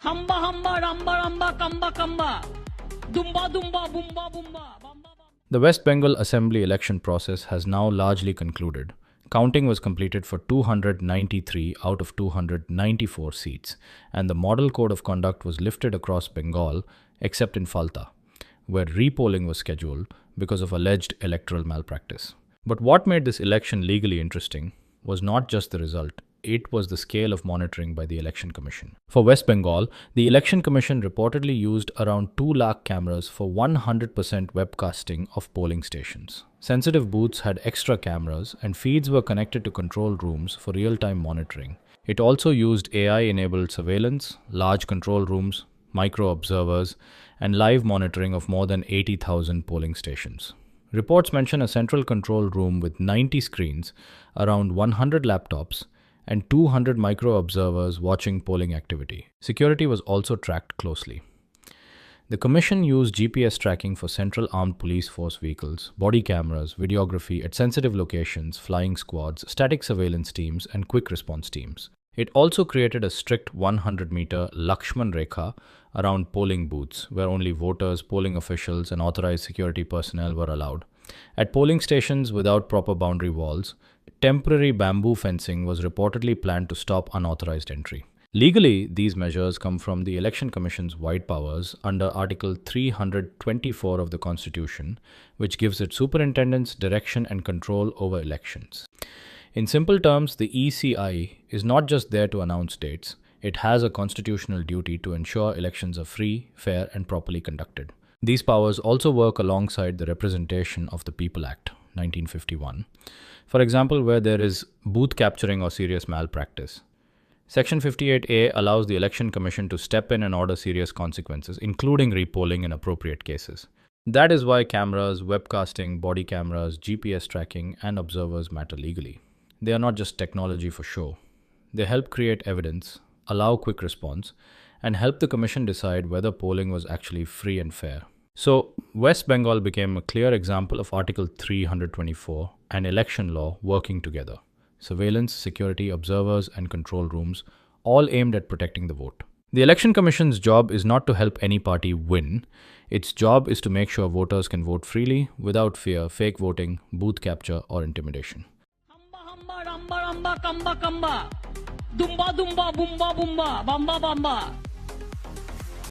Hamba hamba ramba ramba kamba kamba. Dumba dumba bumba bumba. Bamba bamba. The West Bengal Assembly election process has now largely concluded. Counting was completed for 293 out of 294 seats, and the model code of conduct was lifted across Bengal, except in Falta, where repolling was scheduled because of alleged electoral malpractice. But what made this election legally interesting was not just the result, it was the scale of monitoring by the Election Commission. For West Bengal, the Election Commission reportedly used around 2 lakh cameras for 100% webcasting of polling stations. Sensitive booths had extra cameras, and feeds were connected to control rooms for real-time monitoring. It also used AI-enabled surveillance, large control rooms, micro-observers, and live monitoring of more than 80,000 polling stations. Reports mention a central control room with 90 screens, around 100 laptops, and 200 micro-observers watching polling activity. Security was also tracked closely. The Commission used GPS tracking for Central Armed Police Force vehicles, body cameras, videography at sensitive locations, flying squads, static surveillance teams, and quick response teams. It also created a strict 100-meter Lakshman Rekha around polling booths, where only voters, polling officials, and authorized security personnel were allowed. At polling stations without proper boundary walls, temporary bamboo fencing was reportedly planned to stop unauthorized entry. Legally, these measures come from the Election Commission's wide powers under Article 324 of the Constitution, which gives it superintendence, direction, and control over elections. In simple terms, the ECI is not just there to announce dates, it has a constitutional duty to ensure elections are free, fair, and properly conducted. These powers also work alongside the Representation of the People Act, 1951. For example, where there is booth capturing or serious malpractice. Section 58A allows the Election Commission to step in and order serious consequences, including repolling in appropriate cases. That is why cameras, webcasting, body cameras, GPS tracking, and observers matter legally. They are not just technology for show. They help create evidence, allow quick response, and help the Commission decide whether polling was actually free and fair. So, West Bengal became a clear example of Article 324 and election law working together. Surveillance, security, observers, and control rooms, all aimed at protecting the vote. The Election Commission's job is not to help any party win. Its job is to make sure voters can vote freely, without fear, fake voting, booth capture, or intimidation. Hamba hamba ramba ramba kamba kamba. Dumba dumba bumba bumba. Bamba bamba.